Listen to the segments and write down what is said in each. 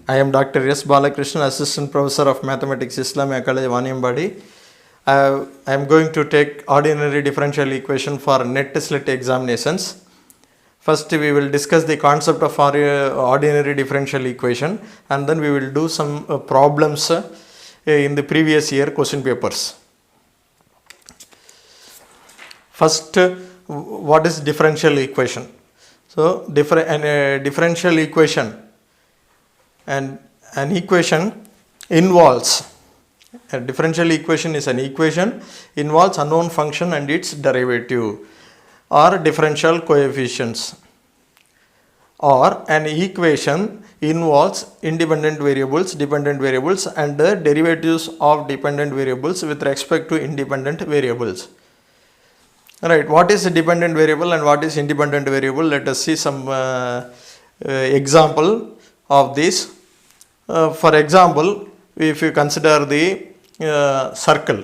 I am Dr. S. Balakrishnan, Assistant Professor of Mathematics, Islamia College, Vaniyambadi. I am going to take ordinary differential equation for NET SLET examinations. First, we will discuss the concept of ordinary differential equation, and then we will do some problems in the previous year question papers. First, what is differential equation? So, differential equation and an equation involves, a differential equation is an equation involves unknown function and its derivative or differential coefficients, or an equation involves independent variables, dependent variables and the derivatives of dependent variables with respect to independent variables. Right, what is a dependent variable and what is independent variable? Let us see some example of this. For example, if you consider the circle,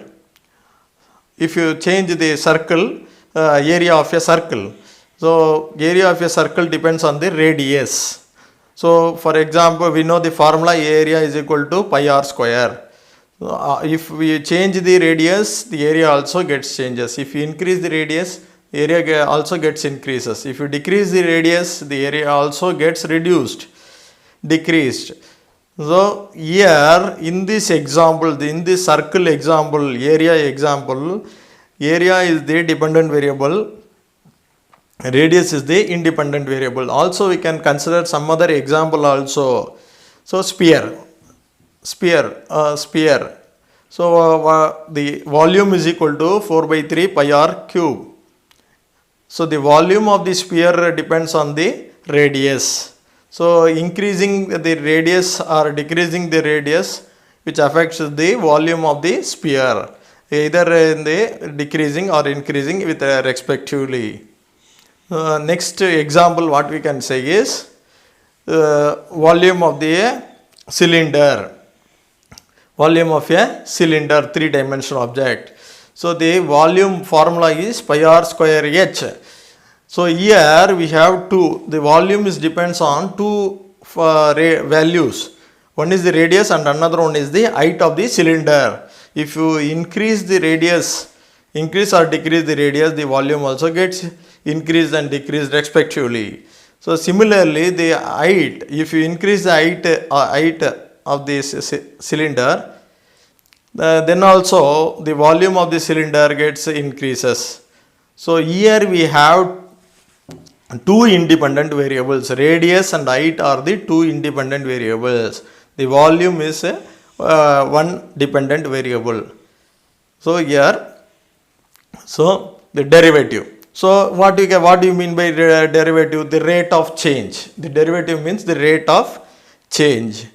if you change the circle, area of a circle, so area of a circle depends on the radius. So for example, we know the formula area is equal to pi r square. If we change the radius, the area also gets changes. If you increase the radius, the area also gets increases. If you decrease the radius, the area also gets decreased. So here in this example, in this circle example, area is the dependent variable, radius is the independent variable. Also we can consider some other example also. So sphere. So the volume is equal to 4 by 3 pi r cube. So the volume of the sphere depends on the radius. So increasing the radius or decreasing the radius, which affects the volume of the sphere, either in the decreasing or increasing with respectively. Next example what we can say is volume of the cylinder. Volume of a cylinder, three-dimensional object. So the volume formula is pi r square h. So here we have two. The volume depends on two values. One is the radius and another one is the height of the cylinder. If you increase the radius, increase or decrease the radius, the volume also gets increased and decreased respectively. So similarly, the height, if you increase the height of this cylinder, then also the volume of the cylinder gets increases. So here we have two independent variables, radius and height are the two independent variables. The volume is one dependent variable. So here, so the derivative. So what do you mean by derivative? The rate of change. The derivative means the rate of change.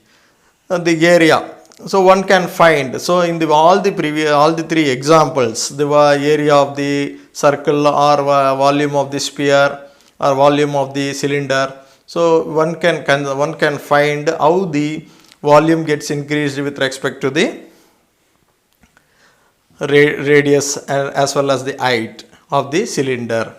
The area. So one can find. So in all the three examples, the area of the circle or volume of the sphere or volume of the cylinder. So one can find how the volume gets increased with respect to the radius as well as the height of the cylinder.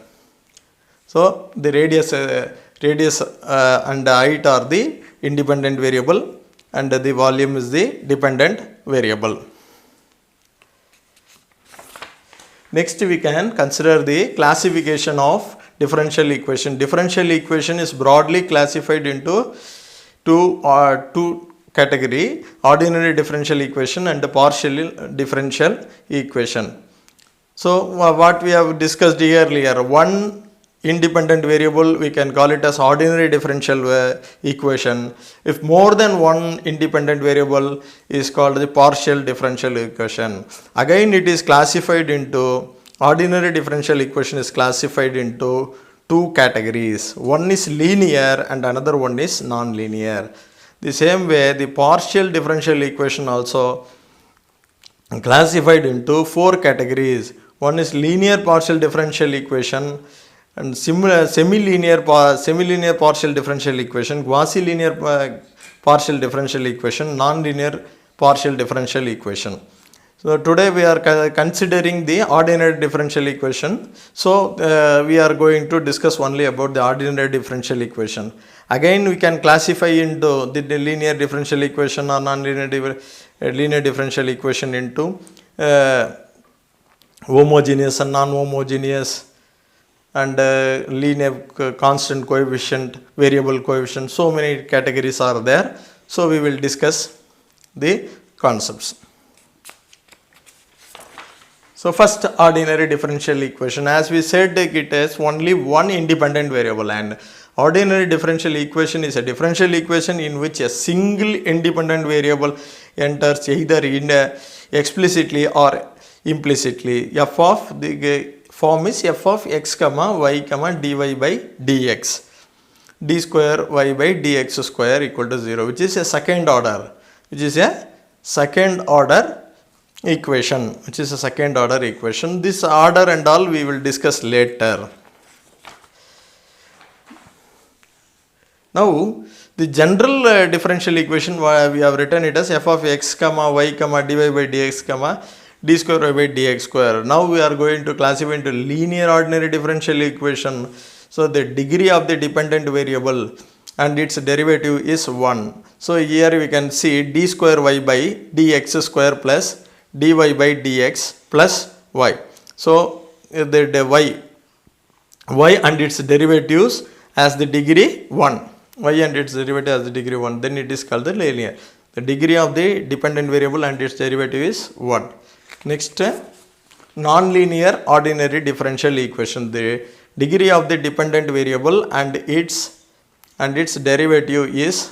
So the radius and the height are the independent variable and the volume is the dependent variable. Next we can consider the classification of differential equation. Differential equation is broadly classified into two category: ordinary differential equation and the partial differential equation. So what we have discussed earlier, one independent variable we can call it as ordinary differential equation. If more than one independent variable is called the partial differential equation. Again it is classified into, ordinary differential equation is classified into two categories. One is linear and another one is non-linear. The same way the partial differential equation also classified into four categories. One is linear partial differential equation and semi-linear partial differential equation, quasi-linear partial differential equation, non-linear partial differential equation. So today we are considering the ordinary differential equation. So we are going to discuss only about the ordinary differential equation. Again we can classify into the linear differential equation or non-linear linear differential equation into homogeneous and non-homogeneous, and linear constant coefficient, variable coefficient. So many categories are there. So we will discuss the concepts. So first, ordinary differential equation. As we said, it has only one independent variable, and ordinary differential equation is a differential equation in which a single independent variable enters either in explicitly or implicitly. F of the form is f of x comma y comma dy by dx, d square y by dx square equal to 0, which is a second order, equation, This order and all we will discuss later. Now the general differential equation, we have written it as f of x comma y comma dy by dx comma d square y by dx square. Now we are going to classify into linear ordinary differential equation. So the degree of the dependent variable and its derivative is 1. So here we can see d square y by dx square plus dy by dx plus y. So the y and its derivatives as the degree 1. Y and its derivative as the degree 1. Then it is called the linear. The degree of the dependent variable and its derivative is 1. Next, non-linear ordinary differential equation. The degree of the dependent variable and its derivative is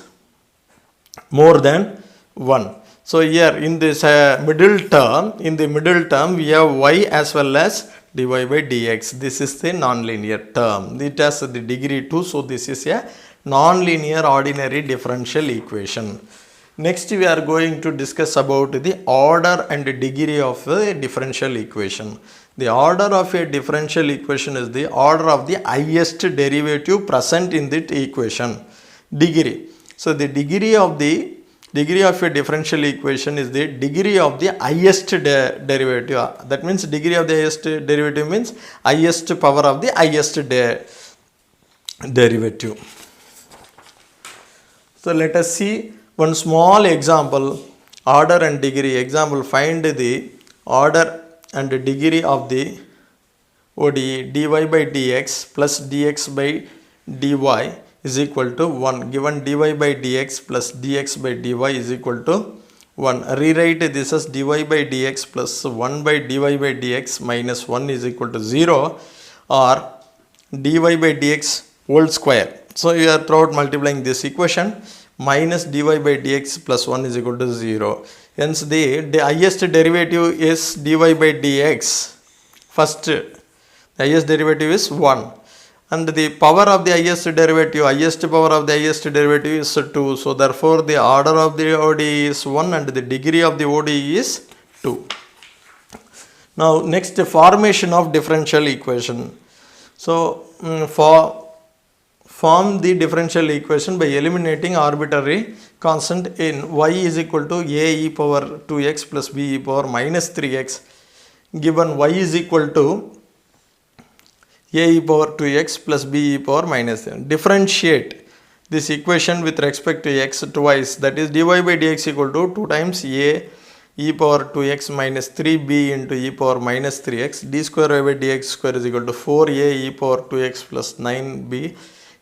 more than 1. So here in this middle term, we have y as well as dy by dx. This is the non-linear term. It has the degree 2. So this is a non-linear ordinary differential equation. Next we are going to discuss about the order and degree of a differential equation. The order of a differential equation is the order of the highest derivative present in that equation. Degree. So the degree of a differential equation is the degree of the highest derivative. That means degree of the highest derivative means highest power of the highest derivative. So let us see one small example, order and degree. Example, find the order and degree of the ODE dy by dx plus dx by dy is equal to 1. Given dy by dx plus dx by dy is equal to 1. Rewrite this as dy by dx plus 1 by dy by dx minus 1 is equal to 0, or dy by dx whole square. So you are throughout multiplying this equation, minus dy by dx plus 1 is equal to 0. Hence the highest derivative is dy by dx. First, the highest derivative is 1. And the power of the highest power of the highest derivative is 2. So therefore the order of the ODE is 1 and the degree of the ODE is 2. Now next, formation of differential equation. So form the differential equation by eliminating arbitrary constant in y is equal to a e power 2x plus b e power minus 3x. Given y is equal to a e power 2x plus b e power minus 3. Differentiate this equation with respect to x twice, that is dy by dx equal to 2 times a e power 2x minus 3b into e power minus 3x, d square y by dx square is equal to 4a e power 2x plus 9b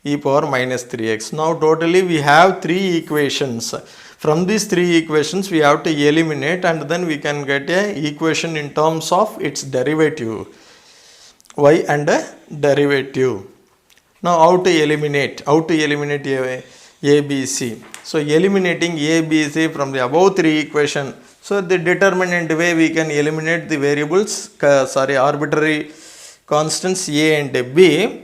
e power minus 3x. Now totally we have 3 equations. From these 3 equations we have to eliminate, and then we can get a equation in terms of its derivative, y and derivative. Now how to eliminate a, b, c. So eliminating a, b, c from the above 3 equation. So the determinant way we can eliminate the variables, arbitrary constants a and b,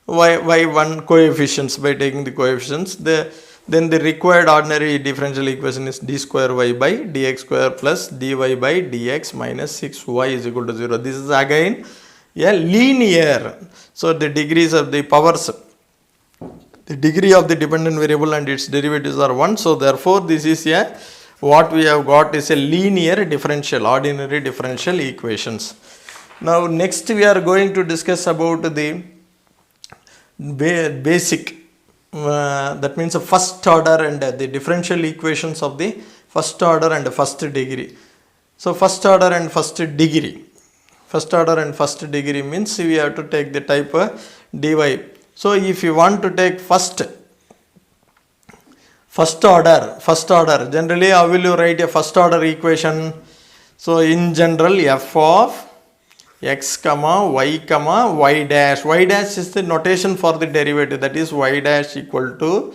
y1 coefficients by taking the coefficients. Then the required ordinary differential equation is d square y by dx square plus dy by dx minus 6y is equal to 0. This is again a linear. So the degrees of the powers, the degree of the dependent variable and its derivatives are 1. So therefore this is what we have got is a linear differential, ordinary differential equations. Now next we are going to discuss about the basic that means the first order and the differential equations of the first order and first degree. So first order and first degree. First order and first degree means we have to take the type dy. So if you want to take first order, generally how will you write a first order equation? So in general, f of x comma y dash. Y dash is the notation for the derivative, that is y dash equal to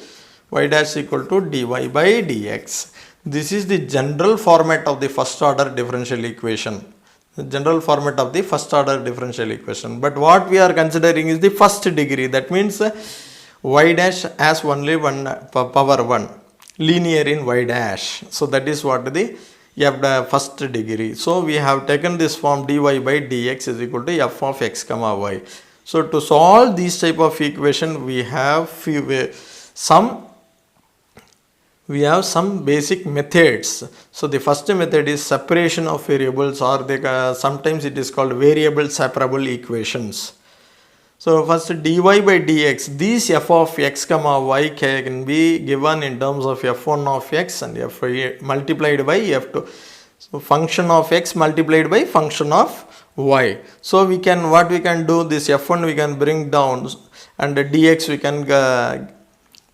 dy by dx. This is the general format of the first order differential equation. The general format of the first order differential equation. But what we are considering is the first degree. That means y dash has only one power 1, linear in y dash. So that is what the first degree. So we have taken this form dy by dx is equal to f of x comma y. So to solve these type of equation, we have some basic methods. So the first method is separation of variables, or sometimes it is called variable separable equations. So first dy by dx, these f of x comma y can be given in terms of f1 of x and f multiplied by f2. So function of x multiplied by function of y. So what we can do, this f1 we can bring down and dx we can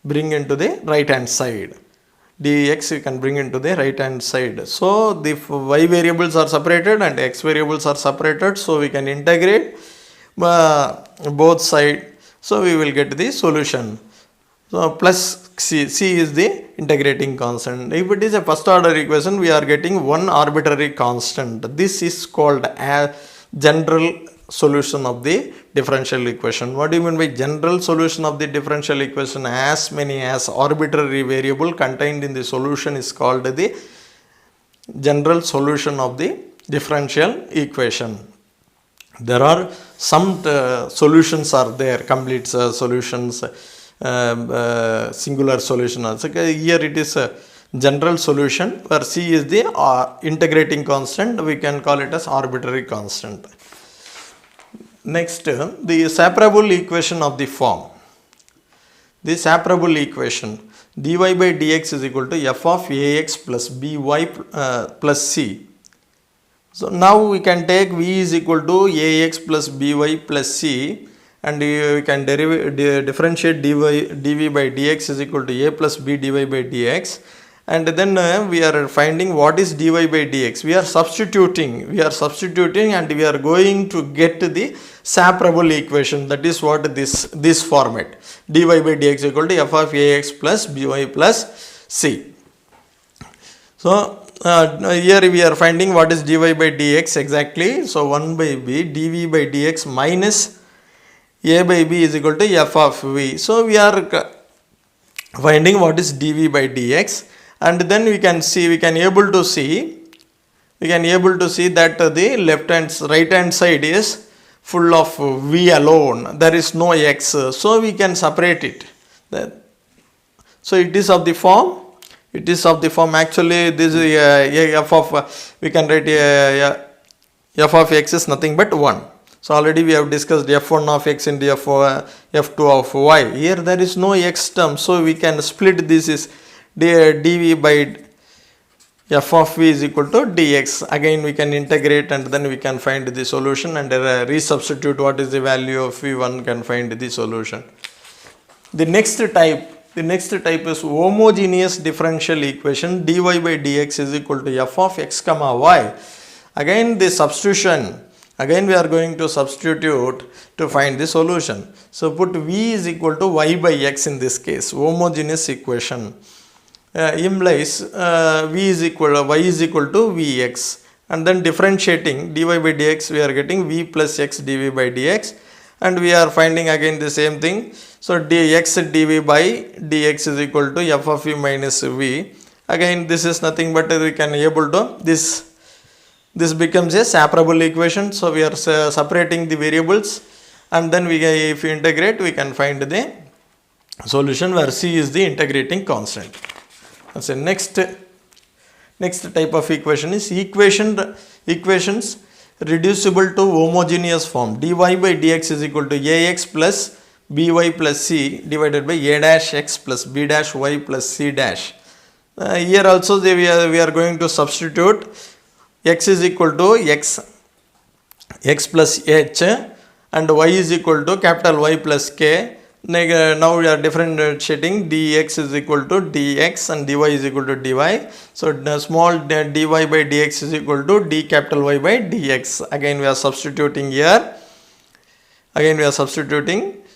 bring into the right hand side. Dx we can bring into the right hand side. So the y variables are separated and x variables are separated. So we can integrate both sides. So we will get the solution. So plus c is the integrating constant. If it is a first order equation, we are getting one arbitrary constant. This is called a general solution of the differential equation. What do you mean by general solution of the differential equation? As many as arbitrary variable contained in the solution is called the general solution of the differential equation. There are some solutions are there, complete solutions, singular solution. So here it is a general solution where c is the integrating constant. We can call it as arbitrary constant. Next, the separable equation of the form. The separable equation dy by dx is equal to f of ax plus by plus c. So now we can take v is equal to ax plus by plus c, and we can differentiate dv by dx is equal to a plus b dy by dx, and then we are finding what is dy by dx. We are substituting and we are going to get the separable equation. That is what this format, dy by dx equal to f of ax plus by plus c. So here we are finding what is dy by dx exactly. So 1 by b dv by dx minus a by b is equal to f of v. So we are finding what is dv by dx, and then we can able to see that the right hand side is full of v alone. There is no x, so we can separate it. So it is of the form. Actually, this is f of, we can write f of x is nothing but 1. So already we have discussed f1 of x into f2 of y. Here there is no x term, so we can split this is dv by f of v is equal to dx. Again we can integrate and then we can find the solution, and resubstitute what is the value of v, one can find the solution. The next type is homogeneous differential equation dy by dx is equal to f of x comma y. Again the substitution. Again we are going to substitute to find the solution. So put v is equal to y by x in this case. Homogeneous equation implies y is equal to vx, and then differentiating dy by dx we are getting v plus x dv by dx, and we are finding again the same thing. So dx dv by dx is equal to f of v minus v. Again this is nothing but we can able to this becomes a separable equation. So we are separating the variables, and then if we integrate we can find the solution where c is the integrating constant. So next type of equation is equations reducible to homogeneous form. Dy by dx is equal to ax plus by plus c divided by a dash x plus b dash y plus c dash. Here also we are going to substitute x is equal to x plus h and y is equal to capital Y plus k. Now we are differentiating dx is equal to dx and dy is equal to dy. So the small dy by dx is equal to d capital Y by dx. Again we are substituting here.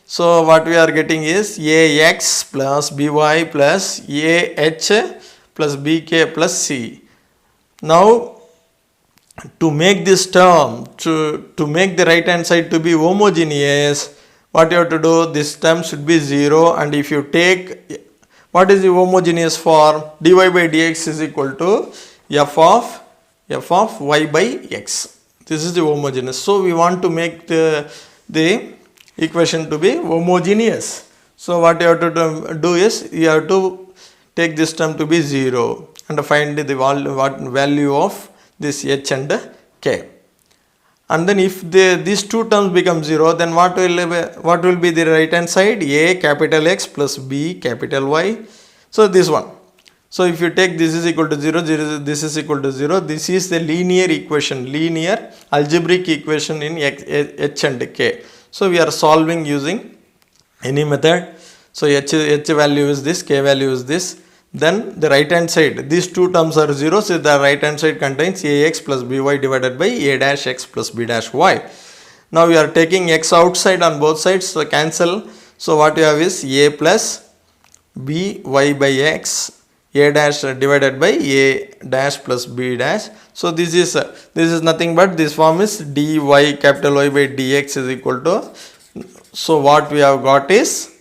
So what we are getting is ax plus by plus ah plus bk plus c. Now to make this term, to make the right hand side to be homogeneous, what you have to do, this term should be 0, and if you take, what is the homogeneous form? Dy by dx is equal to f of y by x. This is the homogeneous. So we want to make the equation to be homogeneous. So what you have to do is, you have to take this term to be 0 and find the value of this h and k. And then if these two terms become 0, then what will be the right hand side? A capital X plus B capital Y. So this one. So if you take this is equal to 0, this is equal to 0, this is the linear equation, linear algebraic equation in h and k. So we are solving using any method. So h value is this, k value is this. Then the right hand side, these two terms are 0, so the right hand side contains ax plus by divided by a dash x plus b dash y. Now we are taking x outside on both sides, so cancel. So what you have is a plus by x, a dash divided by a dash plus b dash. So this is nothing but this form is dy capital Y by dx is equal to, so what we have got is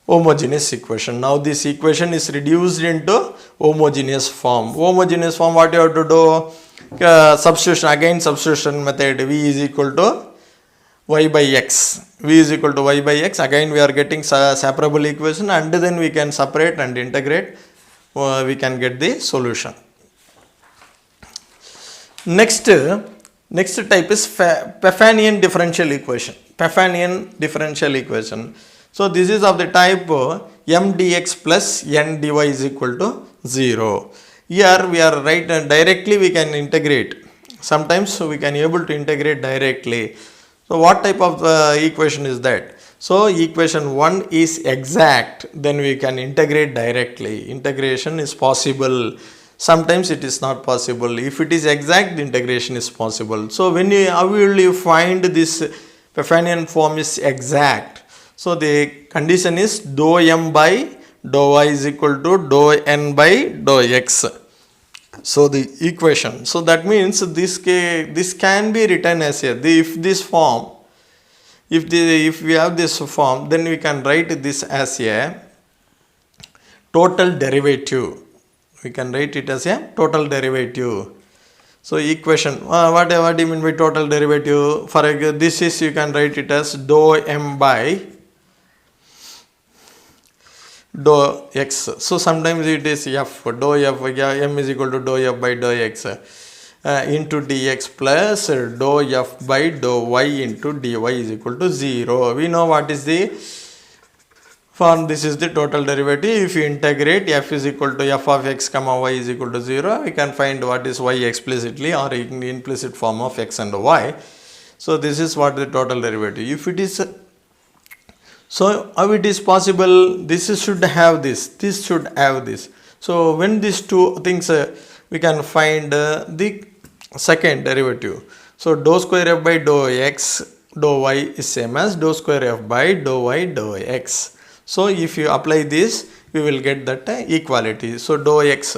homogeneous equation. Now this equation is reduced into homogeneous form. Homogeneous form, what you have to do? Substitution method. V is equal to y by x. V is equal to y by x. Again we are getting separable equation, and then we can separate and integrate. We can get the solution. Next type is Paffanian differential equation. So this is of the type m dx plus n dy is equal to 0. Here we are directly we can integrate. Sometimes we can able to integrate directly. So what type of equation is that? So equation 1 is exact, then we can integrate directly. Integration is possible. Sometimes it is not possible. If it is exact, the integration is possible. So how will you find this Paffanian form is exact? So the condition is dou m by dou y is equal to dou n by dou x. So the equation. So that means this can be written as if we have this form, then we can write this as a total derivative. We can write it as a total derivative. So equation, what do you mean by total derivative? For this is, you can write it as dou m by dou x. So sometimes it is f, dou f, m is equal to dou f by dou x into dx plus dou f by dou y into dy is equal to 0. We know what is the form. This is the total derivative. If you integrate, f is equal to f of x comma y is equal to 0, we can find what is y explicitly or in the implicit form of x and y. So this is what the total derivative. If it is, so how it is possible? This should have this should have this. So when these two things, we can find the second derivative. So dou square f by dou x dou y is same as dou square f by dou y dou x. So if you apply this, we will get that equality. So dou x,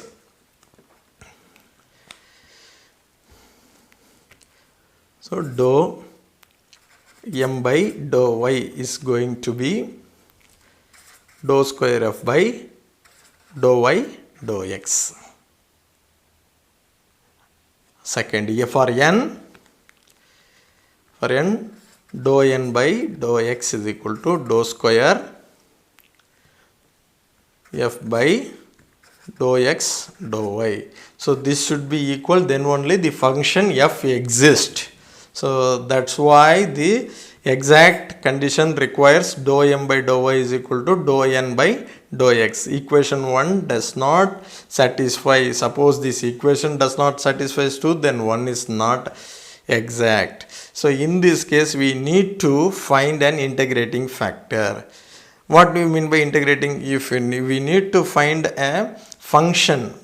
so dou m by dou y is going to be dou square f by dou y dou x. Second, for n dou n by dou x is equal to dou square f by dou x dou y. So this should be equal, then only the function f exists. So that's why the exact condition requires dou m by dou y is equal to dou n by dou x. Equation 1 does not satisfy. Suppose this equation does not satisfy 2, then 1 is not exact. So in this case we need to find an integrating factor. What do you mean by integrating? If we need to find a function,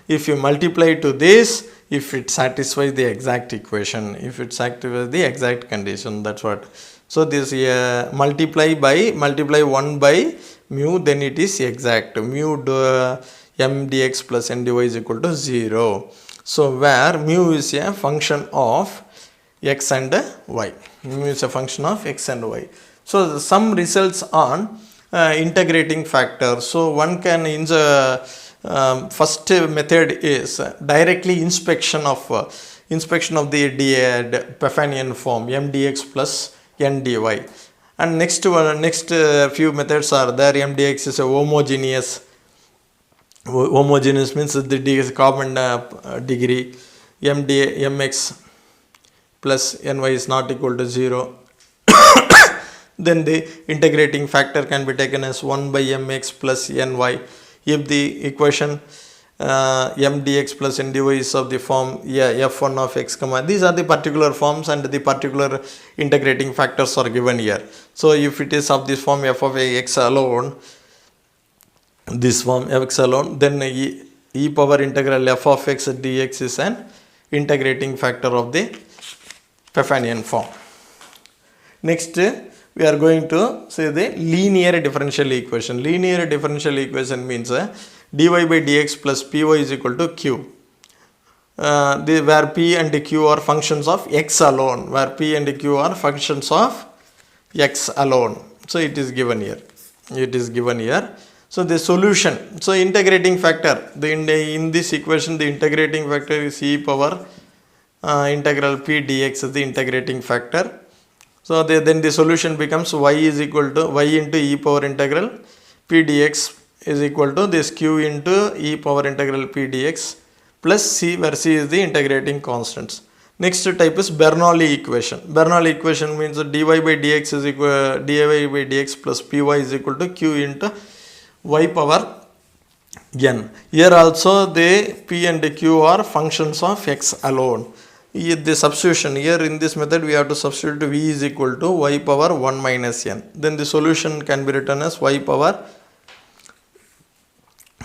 if you multiply to this, if it satisfies the exact equation, if it satisfies the exact condition, that's what. So this multiply 1 by mu, then it is exact. Mu m dx plus n dy is equal to 0. So where mu is a function of x and y. Mu is a function of x and y. So some results on integrating factor. So one can first method is directly inspection of the Paffanian form m dx plus n dy. And next few methods are there. M dx is a homogeneous. Homogeneous means the common degree. Mx plus ny is not equal to 0. Then the integrating factor can be taken as 1 by mx plus ny. If the equation m dx plus n dy is of the form f1 of x comma, these are the particular forms and the particular integrating factors are given here. So if it is of this form f of x alone, this form x alone, then e power integral f of x dx is an integrating factor of the Paffanian form. Next we are going to say the linear differential equation. Linear differential equation means dy by dx plus py is equal to q. Where p and q are functions of x alone. Where p and q are functions of x alone. So it is given here. So the solution. So integrating factor. In this equation the integrating factor is e power integral p dx is the integrating factor. So then the solution becomes y is equal to y into e power integral p dx is equal to this q into e power integral p dx plus c, where c is the integrating constants. Next type is Bernoulli equation. Bernoulli equation means dy by dx is equal dy by dx plus py is equal to q into y power n. Here also the p and q are functions of x alone. The substitution here in this method we have to substitute v is equal to y power 1 minus n. Then the solution can be written as y power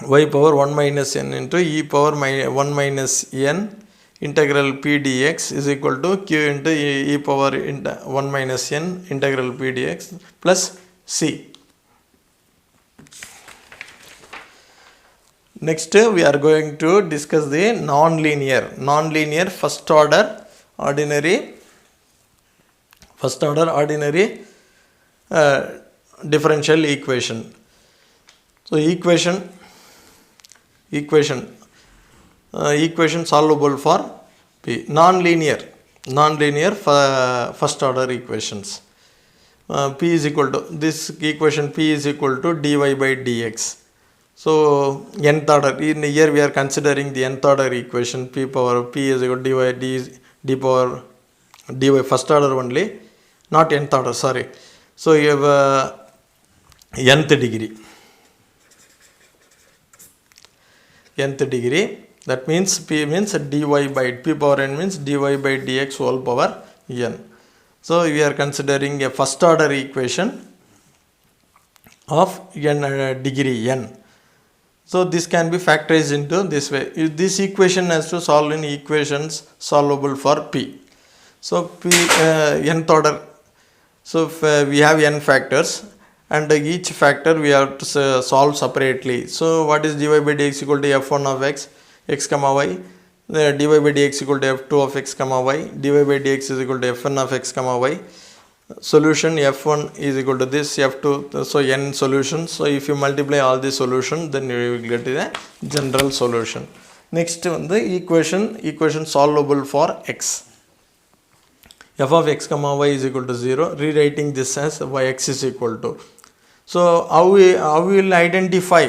1 minus n into e power 1 minus n integral p dx is equal to q into e power 1 minus n integral p dx plus c. Next we are going to discuss the non-linear first order ordinary differential equation. So equation solvable for p. Non-linear first order equations. P is equal to this equation, p is equal to dy by dx. So nth order, in here we are considering the nth order equation, p power p is equal to d power dy first order only, not nth order, sorry. So you have nth degree, that means p means dy by p power n means dy by dx whole power n. So we are considering a first order equation of n degree n. So this can be factorized into this way. This equation has to solve in equations solvable for p. So p nth order. So if, we have n factors and each factor we have to solve separately. So what is dy by dx equal to f1 of x comma y, dy by dx equal to f2 of x comma y, dy by dx is equal to f1 of x comma y. Solution f1 is equal to this f2, so n solutions. So if you multiply all the solutions, then you will get the general solution. Next one, the equation solvable for x. F of x comma y is equal to 0, rewriting this as y x is equal to. So how we will identify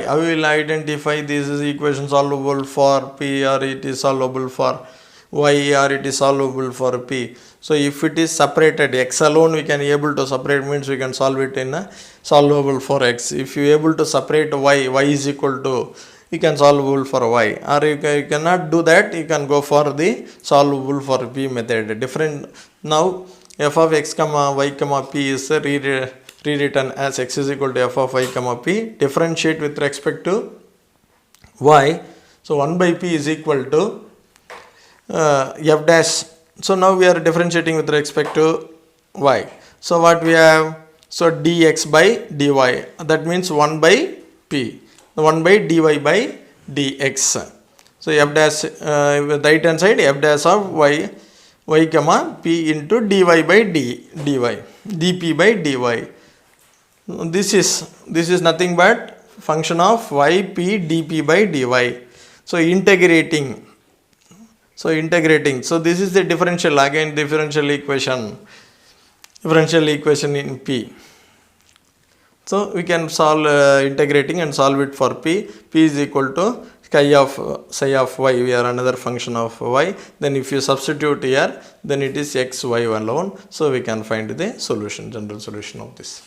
this is equation solvable for p or it is solvable for y, or it is solvable for p. So if it is separated, x alone we can able to separate, means we can solve it in a solvable for x. If you able to separate y, y is equal to, you can solvable for y, or you cannot do that, you can go for the solvable for p method. Different. Now f of x comma y comma p is rewritten as x is equal to f of y comma p. Differentiate with respect to y. So 1 by p is equal to f dash. So now we are differentiating with respect to y. So what we have? So dx by dy. That means 1 by p. 1 by dy by dx. So f dash, the right hand side, f dash of y comma p into dy by dy, dp by dy. This is nothing but function of y p dp by dy. So integrating. So this is the differential, again differential equation in p. So we can solve integrating and solve it for p. P is equal to psi of y, we are another function of y. Then if you substitute here, then it is x y alone. So we can find the solution, general solution of this.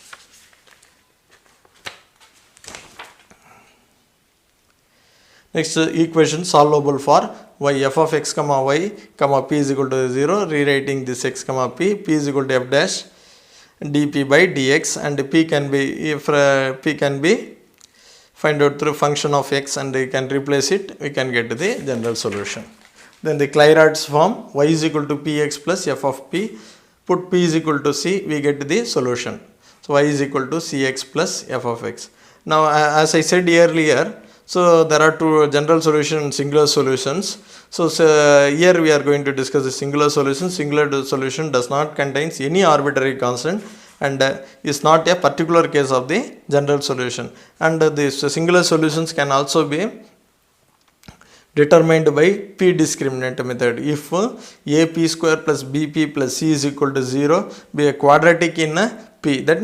Next equation solvable for y, f of x comma y comma p is equal to 0. Rewriting this x comma p is equal to f dash dp by dx, and p can be, if p can be find out through function of x and we can replace it, we can get the general solution. Then the Clairaut's form, y is equal to px plus f of p, put p is equal to c, we get the solution. So y is equal to cx plus f of x. Now as I said earlier, so there are two general solution and singular solutions. So here we are going to discuss the singular solution. Singular solution does not contain any arbitrary constant and is not a particular case of the general solution. And these singular solutions can also be determined by p discriminant method. If ap square plus bp plus c is equal to 0 be a quadratic in p, then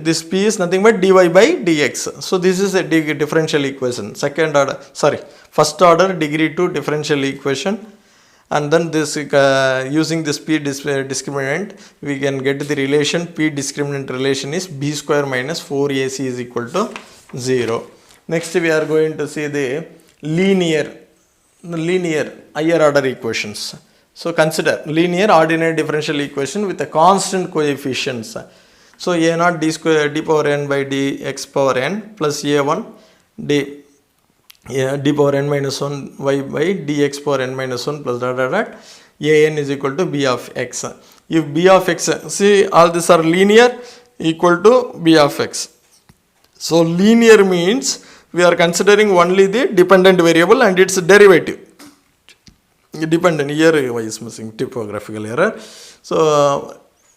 this p is nothing but dy by dx. So this is a differential equation, first order degree 2 differential equation. And then this using this p discriminant, we can get the relation, p discriminant relation is b square minus 4ac is equal to 0. Next we are going to see the linear higher order equations. So consider linear ordinary differential equation with a constant coefficients. So a naught d square d power n by dx power n plus a1 d power n minus 1 y by dx power n minus 1 plus dot an is equal to b of x. If b of x, see all these are linear, equal to b of x. So linear means we are considering only the dependent variable and its derivative. Dependent, here y is missing, typographical error.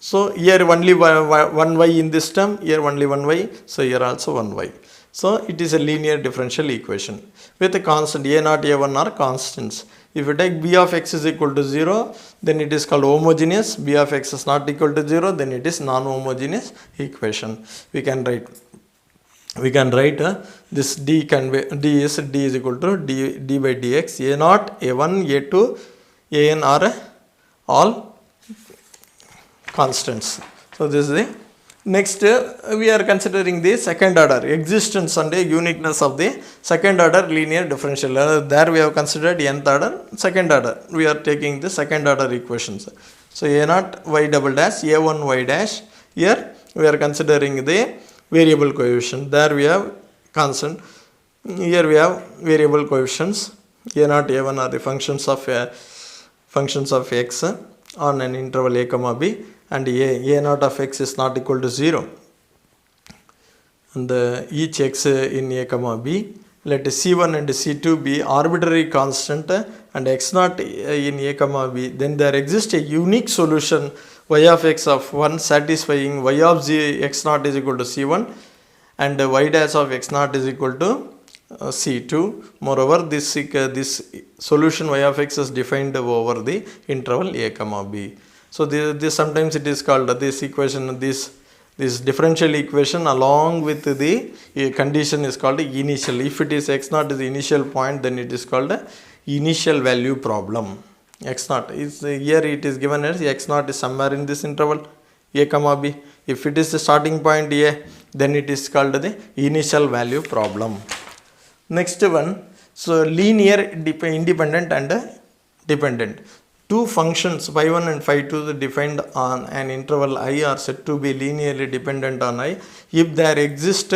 So here only one y in this term, here only one y, so here also one y. So it is a linear differential equation with a constant, a0, a1 are constants. If you take b of x is equal to 0, then it is called homogeneous. B of x is not equal to 0, then it is non-homogeneous equation. We can write this d is equal to d by dx, a0, a1, a2, an are all constants. So this is the next we are considering the second order existence and the uniqueness of the second order linear differential. There we have considered nth order, second order. We are taking the second order equations. So a0 y double dash, a1 y dash. Here we are considering the variable coefficient. There we have constant. Here we have variable coefficients. a0, a1 are the functions of x on an interval a comma b, and a0 of x is not equal to 0. And each x in a comma b, let c1 and c2 be arbitrary constant and x0 in a comma b. Then there exists a unique solution y of x of 1 satisfying y of x0 is equal to c1 and y dash of x0 is equal to c2. Moreover, this solution y of x is defined over the interval a comma b. So this sometimes it is called this equation, this differential equation along with the condition is called initial. If it is x0 is the initial point, then it is called a initial value problem. x naught is here it is given as x naught is somewhere in this interval a comma b. If it is the starting point a, then it is called the initial value problem. Next one, so linear independent and dependent. Two functions phi1 and phi2 defined on an interval I are said to be linearly dependent on I if there exist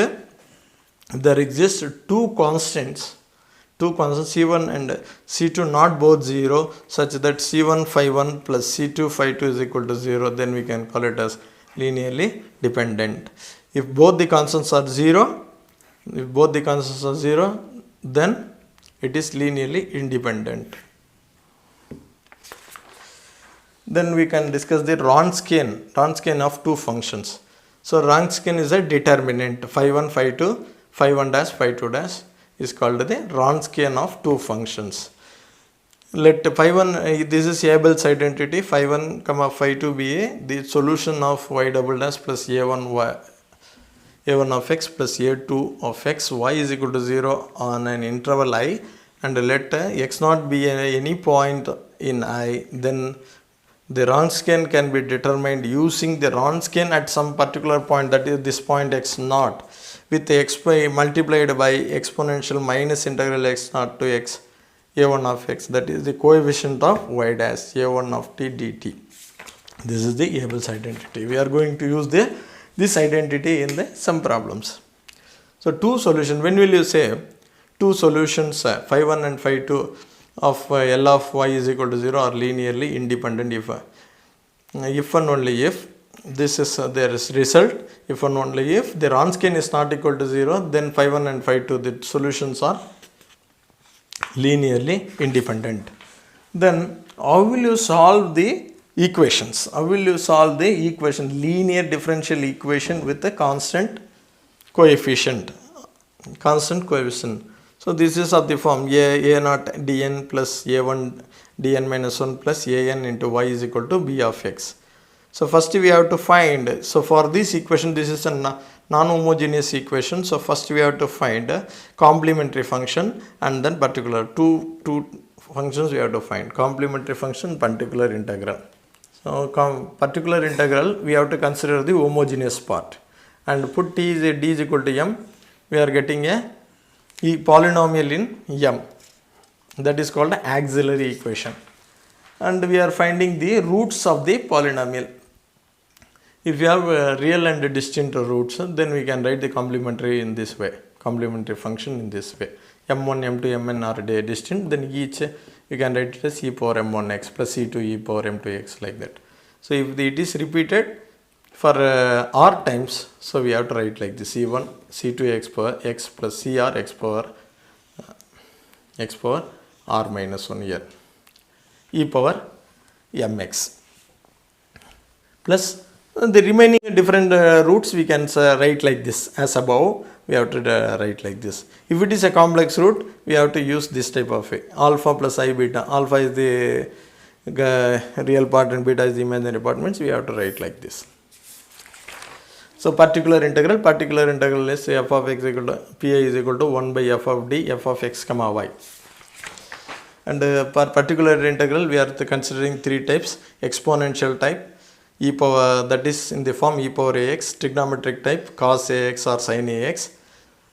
two constants c1 and c2 not both 0 such that c1 phi1 plus c2 phi2 is equal to 0, then we can call it as linearly dependent. If both the constants are 0, then it is linearly independent. Then we can discuss the Wronskian of two functions. So Wronskian is a determinant phi1 phi2 phi1 dash phi2 dash is called the Wronskian of two functions. Let phi1 this is Abel's identity phi1 comma phi2 be the solution of y double dash plus a1 of x plus a2 of x y is equal to 0 on an interval I, and let x naught be any point in I, then the Wronskian can be determined using the Wronskian at some particular point, that is this point x naught, with x multiplied by exponential minus integral x naught to x a1 of x, that is the coefficient of y dash a1 of t dt. This is the Abel's identity. We are going to use this identity in some problems. So two solutions, when will you say two solutions phi1 and phi2 of L of y is equal to 0 are linearly independent if and only if this is there is result, if and only if the Wronskian is not equal to 0, then phi1 and phi2 the solutions are linearly independent. Then how will you solve the equations? How will you solve the equation, linear differential equation with a constant coefficient? So this is of the form a naught dn plus a1 dn minus 1 plus an into y is equal to b of x. So first we have to find, so for this equation, this is a non-homogeneous equation, so first we have to find a complementary function and then particular, two functions we have to find, complementary function, particular integral. So particular integral we have to consider the homogeneous part and put d is equal to m, we are getting a polynomial in m, that is called the auxiliary equation, and we are finding the roots of the polynomial. If you have real and distinct roots, then we can write the complementary in this way, complementary function in this way. m1, m2, mn are distinct, then each you can write it as e power m1x plus e2 e power m2x like that. So if it is repeated for r times, so we have to write like this, c1 c2 x power x plus cr x power r minus 1 here e power mx plus the remaining different roots we can write like this, as above we have to write like this. If it is a complex root, we have to use this type of alpha plus I beta, alpha is the real part and beta is the imaginary part, means we have to write like this. So particular integral is f of x equal to pi is equal to 1 by f of d f of x comma y. And for particular integral we are considering three types: exponential type, e power, that is in the form e power ax, trigonometric type cos ax or sin ax,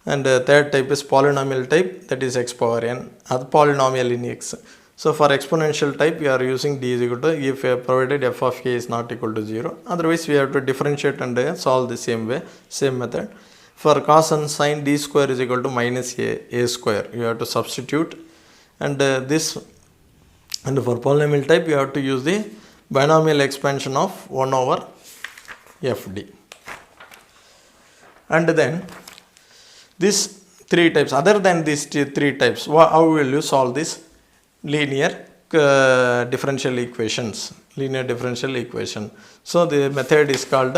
and third type is polynomial type, that is x power n, or polynomial in x. So for exponential type we are using d is equal to, if provided f of k is not equal to 0, otherwise we have to differentiate and solve the same way, same method. For cos and sin, d square is equal to minus a square, you have to substitute, and this, and for polynomial type you have to use the binomial expansion of 1 over fd. And then these three types, other than these three types, how will you solve this linear differential equations, linear differential equation? So the method is called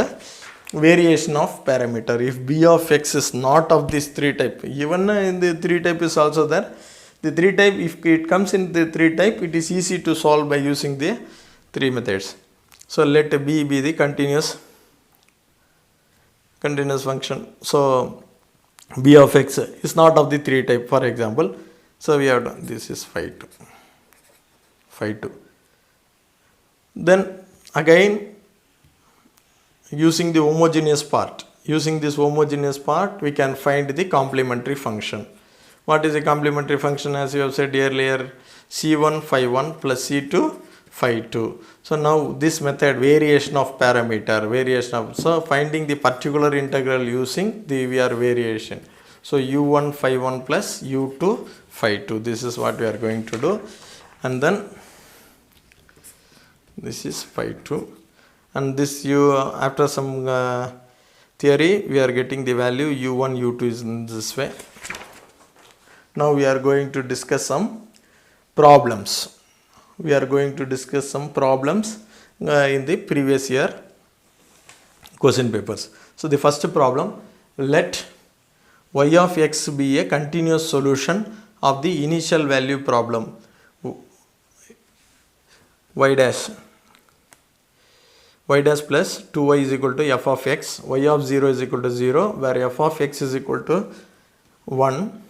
variation of parameter. If b of x is not of this three type, even in the three type is also there, the three type, if it comes in the three type, it is easy to solve by using the three methods. So let b be the continuous function. So b of x is not of the three type, for example. So we have done, this is phi 2. Then again, using the homogeneous part, using this homogeneous part, we can find the complementary function. What is the complementary function? As you have said earlier, C1 phi 1 plus C2 phi 2. So now this method, variation of parameter, so finding the particular integral using the VR variation. So U1 phi 1 plus U2 phi 2. This is what we are going to do. And then this is phi 2. And this after some theory, we are getting the value U1, U2 is in this way. Now we are going to discuss some problems. We are going to discuss some problems in the previous year question papers. So the first problem, let y of x be a continuous solution of the initial value problem y dash plus 2y is equal to f of x, y of 0 is equal to 0, where f of x is equal to 1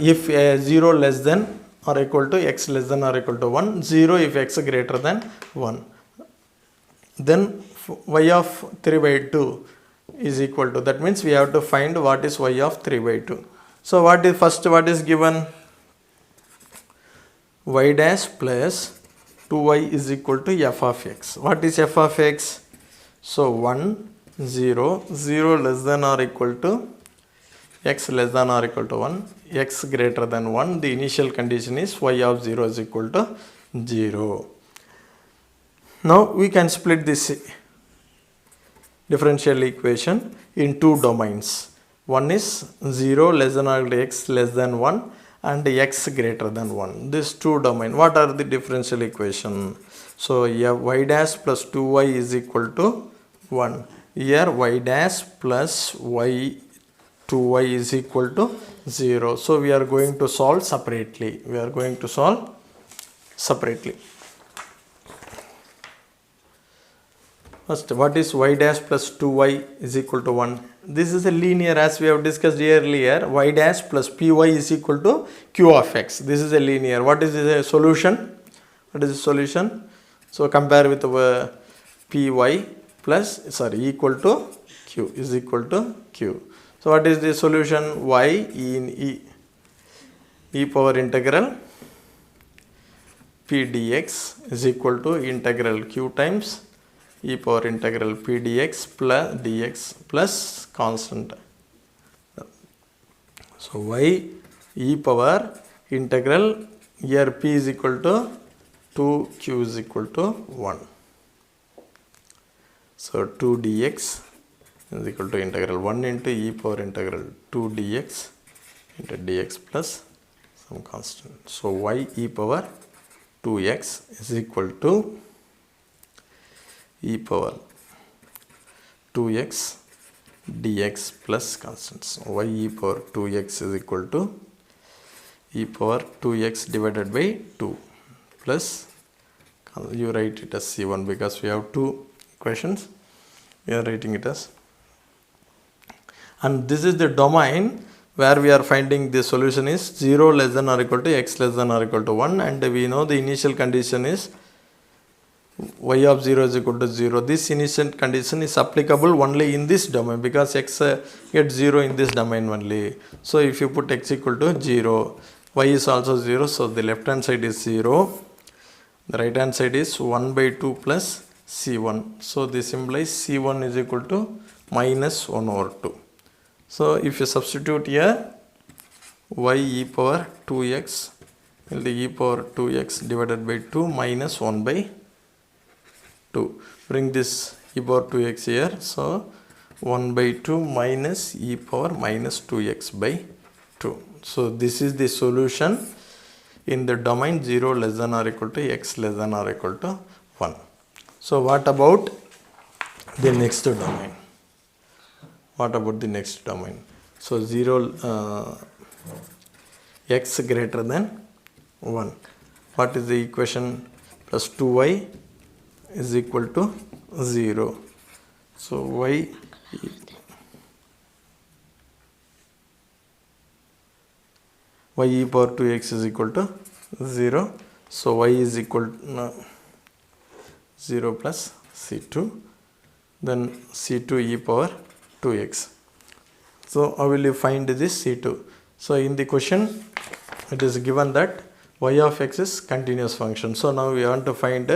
if 0 less than or equal to x less than or equal to 1, 0 if x greater than 1. Then y of 3 by 2 is equal to, that means we have to find what is y of 3 by 2. So what is given? Y dash plus 2y is equal to f of x. What is f of x? So 1, 0, 0 less than or equal to x less than or equal to 1, x greater than 1. The initial condition is y of 0 is equal to 0. Now we can split this differential equation in two domains. One is 0 less than or equal to x less than 1 and x greater than 1. This two domain. What are the differential equation? So here y dash plus 2y is equal to 1. Here y dash plus y 2y is equal to 0. So we are going to solve separately. First, what is y dash plus 2y is equal to 1? This is a linear, as we have discussed earlier. Y dash plus py is equal to q of x. This is a linear. What is the solution? So compare with py plus equal to q is equal to q. So what is the solution? Y in e power integral p dx is equal to integral q times e power integral p dx plus constant. So y e power integral, here p is equal to 2, q is equal to 1. So 2 dx is equal to integral 1 into e power integral 2 dx into dx plus some constant. So y e power 2x is equal to e power 2x dx plus constants. Y e power 2x is equal to e power 2x divided by 2 plus, you write it as c1 because we have two equations. We are writing it as, and this is the domain where we are finding the solution is 0 less than or equal to x less than or equal to 1, and we know the initial condition is y of 0 is equal to 0. This initial condition is applicable only in this domain because x gets 0 in this domain only. So if you put x equal to 0, y is also 0, so the left hand side is 0, the right hand side is 1 by 2 plus c1. So this implies c1 is equal to minus 1 over 2. So if you substitute here y e power 2x will be e power 2x divided by 2 minus 1 by 2. Bring this e power 2x here. So 1 by 2 minus e power minus 2x by 2. So this is the solution in the domain 0 less than or equal to x less than or equal to 1. So what about the next domain? So 0 x greater than 1. What is the equation? Plus 2y is equal to 0. So y e power 2x is equal to 0. So y is equal to 0 plus c2, then c2 e power 2x. So how will you find this c2? So in the question it is given that y of x is continuous function. So now we want to find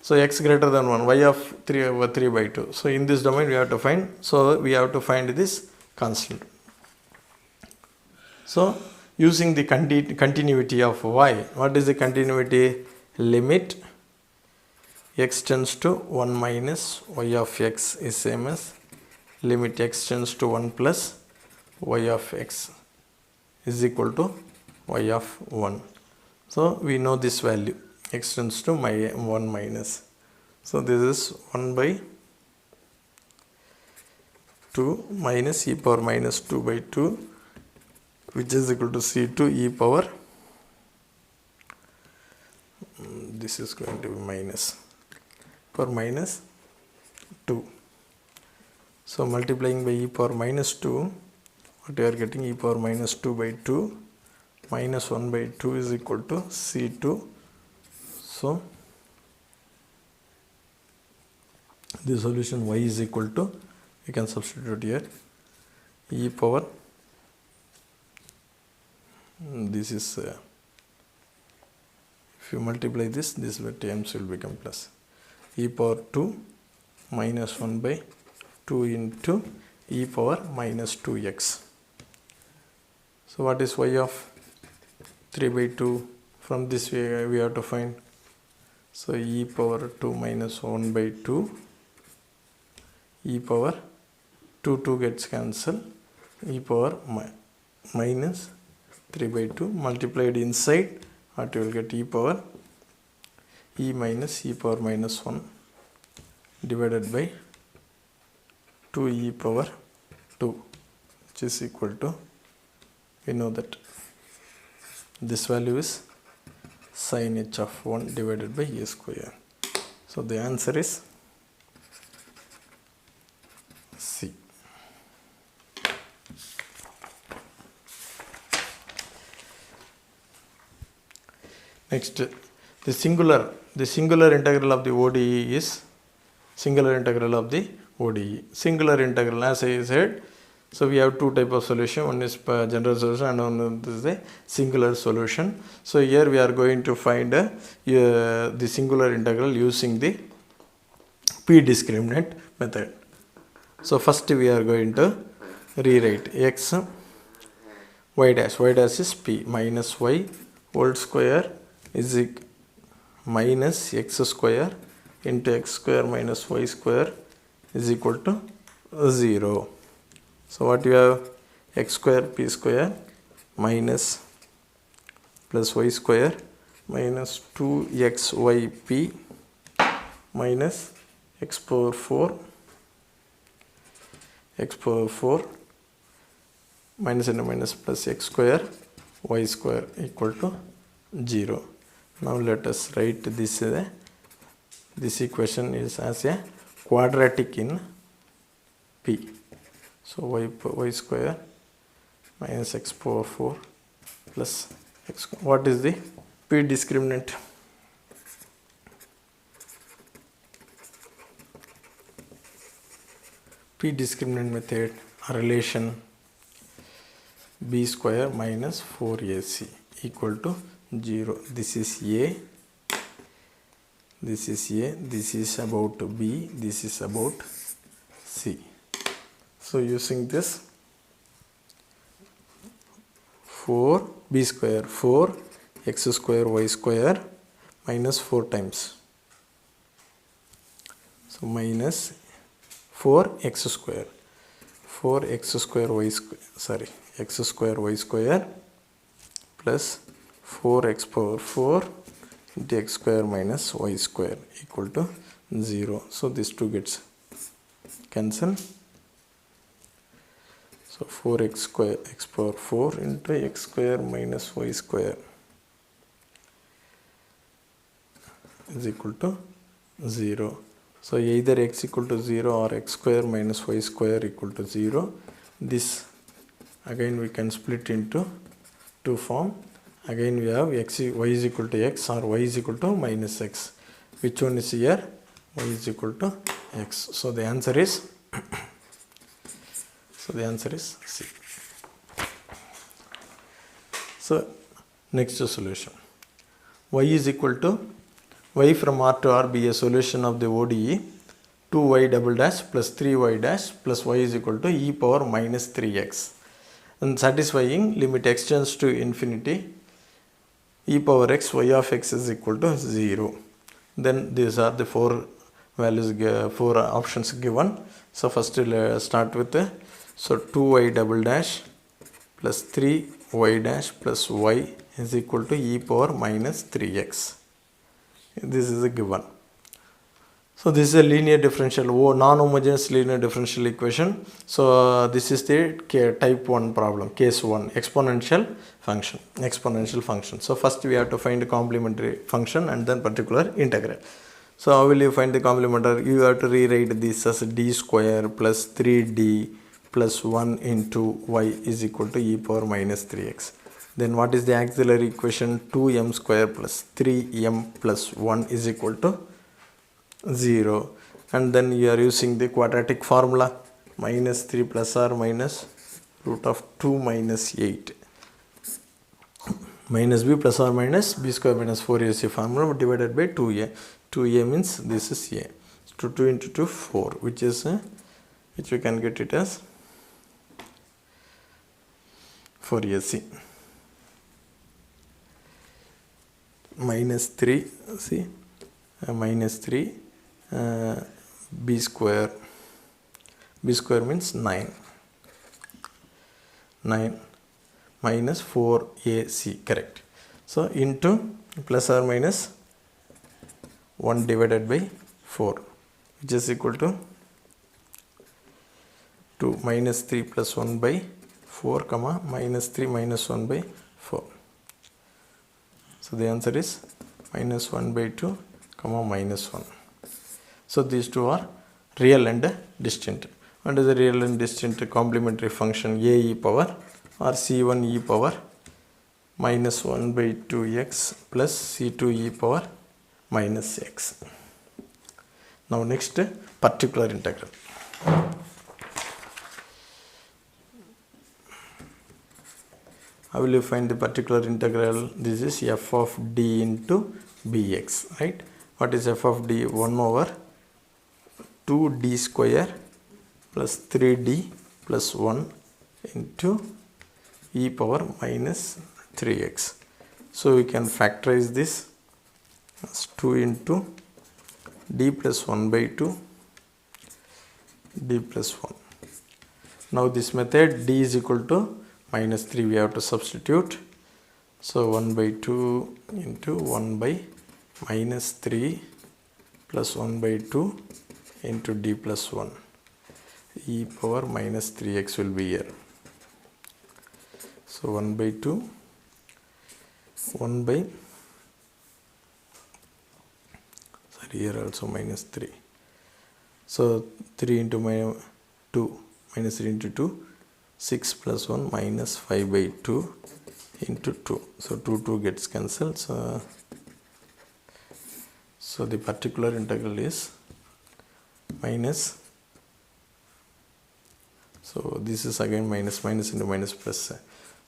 so x greater than 1, y of 3 over 3 by 2. So in this domain we have to find, so we have to find this constant. So using the continuity of y, what is the continuity? Limit x tends to 1 minus y of x is same as limit x tends to 1 plus y of x is equal to y of 1. So we know this value, x tends to 1 minus. So this is 1 by 2 minus e power minus 2 by 2, which is equal to c2 e power, this is going to be minus power minus 2. So multiplying by e power minus 2, what we are getting, e power minus 2 by 2 minus 1 by 2 is equal to c2. So the solution y is equal to, you can substitute here, e power, this is if you multiply this terms will become plus, e power 2 minus 1 by 2 into e power minus 2x. So what is y of 3 by 2? From this we have to find, so e power 2 minus 1 by 2, e power 2 gets cancelled, e power minus 3 by 2 multiplied inside, what you will get, e power e minus e power minus 1 divided by 2 e power 2, which is equal to, we know that this value is sin h of 1 divided by a square. So the answer is C. Next, the singular integral of the ODE is singular integral of the ODE. Singular integral, as I said, so we have two type of solution. One is general solution and one is a singular solution. So here we are going to find the singular integral using the p-discriminant method. So first we are going to rewrite x y dash is p minus y whole square is minus x square into x square minus y square is equal to 0. So what you have, x square p square minus plus y square minus 2xyp minus x power 4 minus and minus plus x square y square equal to 0. Now let us write this this equation is as a quadratic in p. So y square minus x power 4 plus x. What is the p discriminant? P discriminant method, a relation b square minus 4ac equal to 0. This is a, this is a, this is about b, this is about c. So using this 4 b square 4 x square y square minus 4 times. So minus 4x square 4x square y square, sorry, x square y square plus 4x power 4 into x square minus y square equal to 0. So this 2 gets cancelled. So 4x square x power 4 into x square minus y square is equal to 0. So either x equal to 0 or x square minus y square equal to 0. This again we can split into two form. Again we have y is equal to x or y is equal to minus x. Which one is here? y is equal to x. So the answer is C. So next solution, y is equal to y from R to R be a solution of the ODE 2y double dash plus 3y dash plus y is equal to e power minus 3x, and satisfying limit x tends to infinity e power x y of x is equal to 0. Then these are the four options given. So first we'll start with so 2y double dash plus 3y dash plus y is equal to e power minus 3x. This is a given. So this is a linear differential or non-homogeneous linear differential equation. So this is the type 1 problem, case 1, exponential function. So first we have to find the complementary function and then particular integral. So how will you find the complementary? You have to rewrite this as d square plus 3d plus 1 into y is equal to e power minus 3x. Then what is the auxiliary equation? 2m square plus 3m plus 1 is equal to 0. And then you are using the quadratic formula, minus 3 plus or minus root of 2 minus 8. Minus b plus or minus b square minus 4ac formula divided by 2a. 2a means this is a. So 2 into 2, 4, which we can get it as 4ac. Minus 3, see, minus 3 b square means 9 minus 4ac, correct. So into plus or minus 1 divided by 4, which is equal to 2 minus 3 plus 1 by 4 comma minus 3 minus 1 by 4. So the answer is minus 1 by 2 comma minus 1. So these two are real and distinct. What is the real and distinct complementary function? A e power or c1 e power minus 1 by 2x plus c2 e power minus x. Now next, particular integral. How will you find the particular integral? This is f of d into bx, right? What is f of d? 1 over 2d square plus 3d plus 1 into e power minus 3x. So we can factorize this as 2 into d plus 1 by 2 d plus 1. Now this method d is equal to minus 3 we have to substitute. So 1 by 2 into 1 by minus 3 plus 1 by 2 into d plus 1. E power minus 3x will be here. So 1 by 2, 1 by, sorry, here also minus 3. So 3 into minus 2, minus 3 into 2, 6 plus 1 minus 5 by 2 into 2. So 2 gets cancelled. So the particular integral is minus, so this is again minus into minus plus,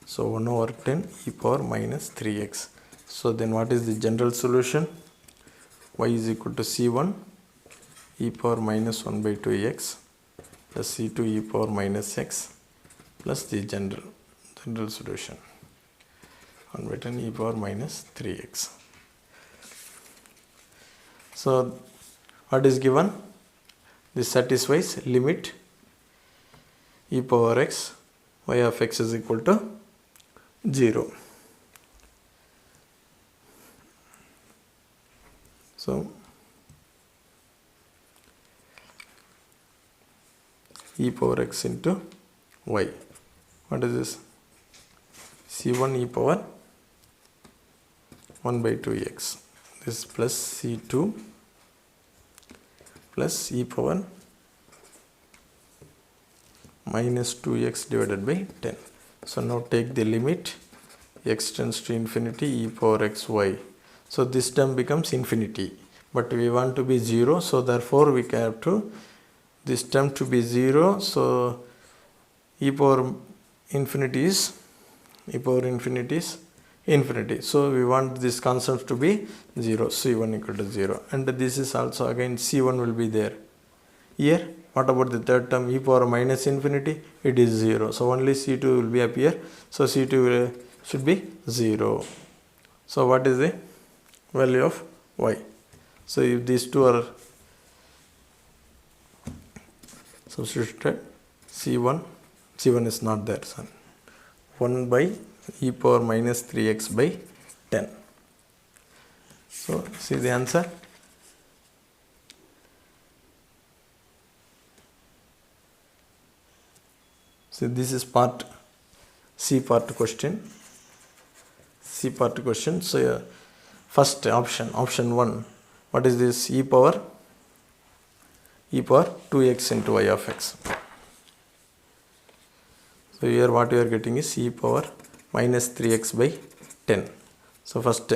so 1 over 10 e power minus 3x. So then what is the general solution? Y is equal to c1 e power minus 1 by 2x plus c2 e power minus x plus the general solution 1 by 10 e power minus 3x. So what is given? This satisfies limit e power x y of x is equal to 0. So e power x into y. What is this? c1 e power 1 by 2x. This plus c2 plus e power minus 2x divided by 10. So now take the limit x tends to infinity e power x y. So this term becomes infinity, but we want to be 0, so therefore we have to this term to be 0. So e power infinity is infinity. So we want this constant to be 0, c1 equal to 0, and this is also again c1 will be there. Here what about the third term, e power minus infinity? It is 0, so only c2 will be appear, so c2 should be 0. So what is the value of y? So if these two are substituted, c1 is not there, son. 1 by e power minus 3x by 10. So see the answer. So this is part C part question. So first option 1, what is this? E power 2x into y of x. So here what we are getting is e power minus 3x by 10. So first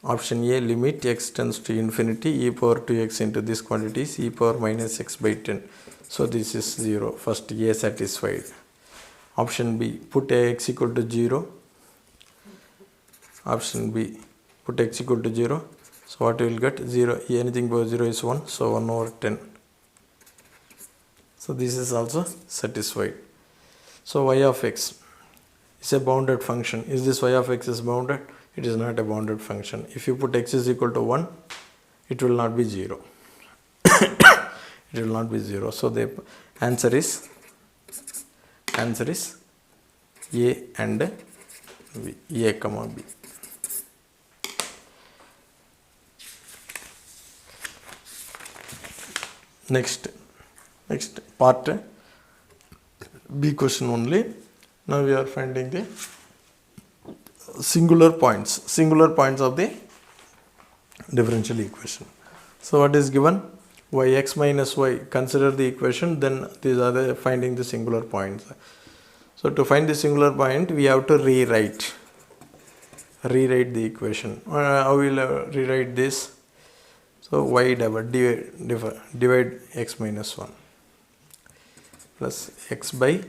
option A, limit x tends to infinity, e power 2x into this quantity is e power minus x by 10. So this is 0. First A satisfied. Option B, put x equal to 0. Option B, put x equal to 0. So what we will get? 0. Anything above 0 is 1. So 1 over 10. So this is also satisfied. So y of x is a bounded function. Is this y of x is bounded? It is not a bounded function. If you put x is equal to 1, it will not be 0. It will not be 0. So the answer is A and B. A comma B. Next part B question only. Now we are finding the singular points of the differential equation. So what is given? Yx minus y. Consider the equation, then these are the finding the singular points. So to find the singular point, we have to rewrite the equation. How will rewrite this? So y divide x minus 1 plus x by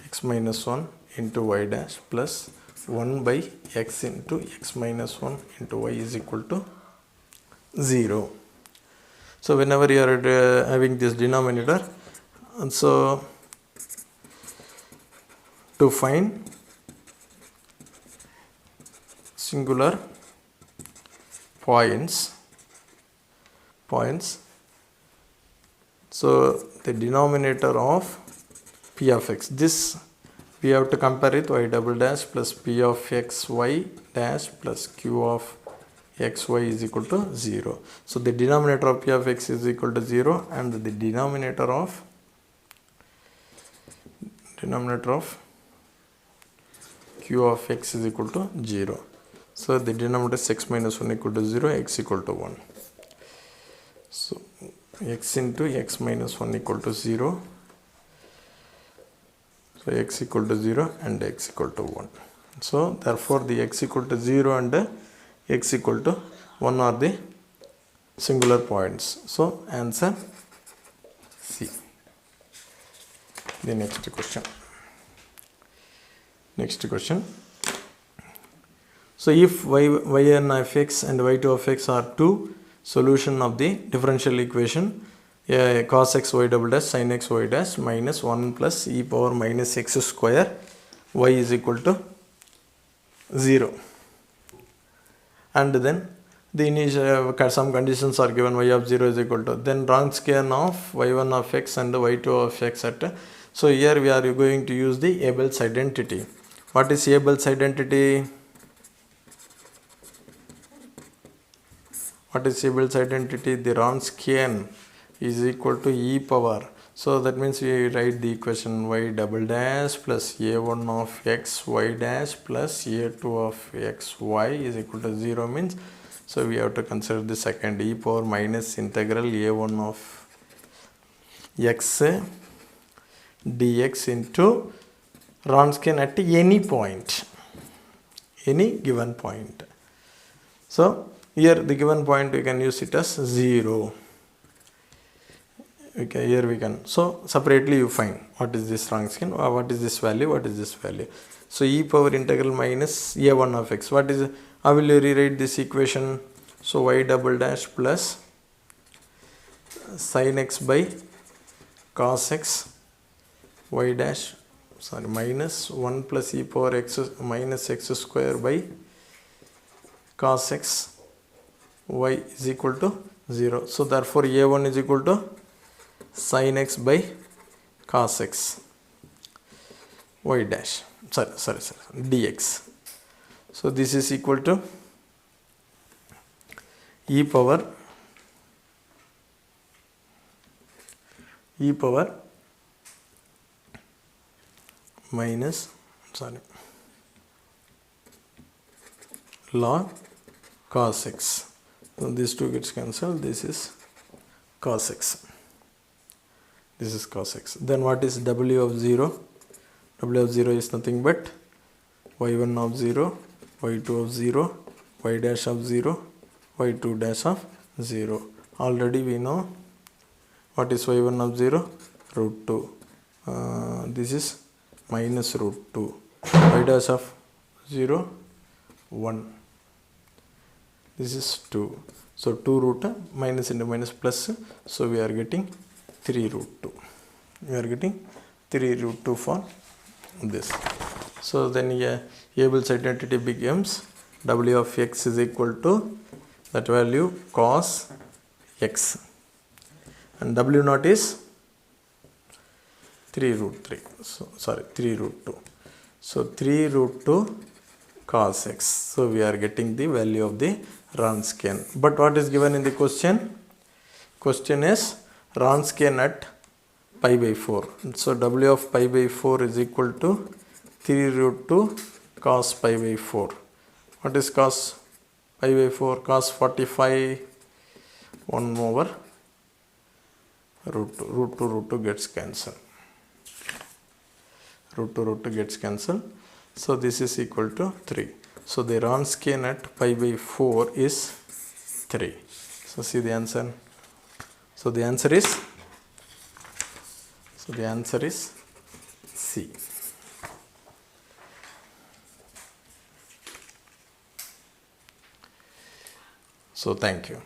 x minus 1 into y dash plus 1 by x into x minus 1 into y is equal to 0. So whenever you are having this denominator, and so to find singular points, so the denominator of p of x, this we have to compare it y double dash plus p of x y dash plus q of xy is equal to 0. So the denominator of p of x is equal to 0 and the denominator of q of x is equal to 0. So the denominator is x minus 1 equal to 0, x equal to 1. So x into x minus 1 equal to 0. So x equal to 0 and x equal to 1. So therefore the x equal to 0 and x equal to 1 are the singular points. So answer C. The next question. So if yn of x and y2 of x are two solution of the differential equation, cos x y double dash sin x y dash minus 1 plus e power minus x square y is equal to 0. And then the initial some conditions are given, y of 0 is equal to, then Wronskian of y1 of x and y2 of x at. So here we are going to use the Abel's identity. What is Abel's identity? The Wronskian is equal to e power. So that means we write the equation y double dash plus a1 of x y dash plus a2 of x y is equal to 0 means, so we have to consider the second, e power minus integral a1 of x dx into Wronskian at any given point. So Here the given point we can use it as 0. Okay, here we can. So separately you find what is this Wronskian, or what is this value, what is this value. So e power integral minus a1 of x. What is, how will you rewrite this equation? So y double dash plus sin x by cos x y dash, sorry, minus 1 plus e power x minus x square by cos x y is equal to 0. So therefore a1 is equal to sin x by cos x y dash, sorry dx. So this is equal to e power minus, sorry, log cos x. So these two gets cancelled. This is cos x. This is cos x. Then what is w of 0? W of 0 is nothing but y1 of 0, y2 of 0, y dash of 0, y2 dash of 0. Already we know what is y1 of 0, root 2. This is minus root 2. Y dash of 0, 1. This is 2. So 2 root minus into minus plus. So we are getting 3 root 2. We are getting 3 root 2 for this. So then Abel's identity becomes w of x is equal to that value cos x, and w naught is 3 root 3. So sorry, 3 root 2. So 3 root 2 cos x. So we are getting the value of the Wronskian. But what is given in the question? Question is Wronskian at pi by 4. So w of pi by 4 is equal to 3 root 2 cos pi by 4. What is cos pi by 4? Cos 45 1 over root 2. Root 2 gets cancelled. Root 2 gets cancelled. So this is equal to 3. So the Wronskian at pi by 4 is 3. So see the answer. So the answer is C. So thank you.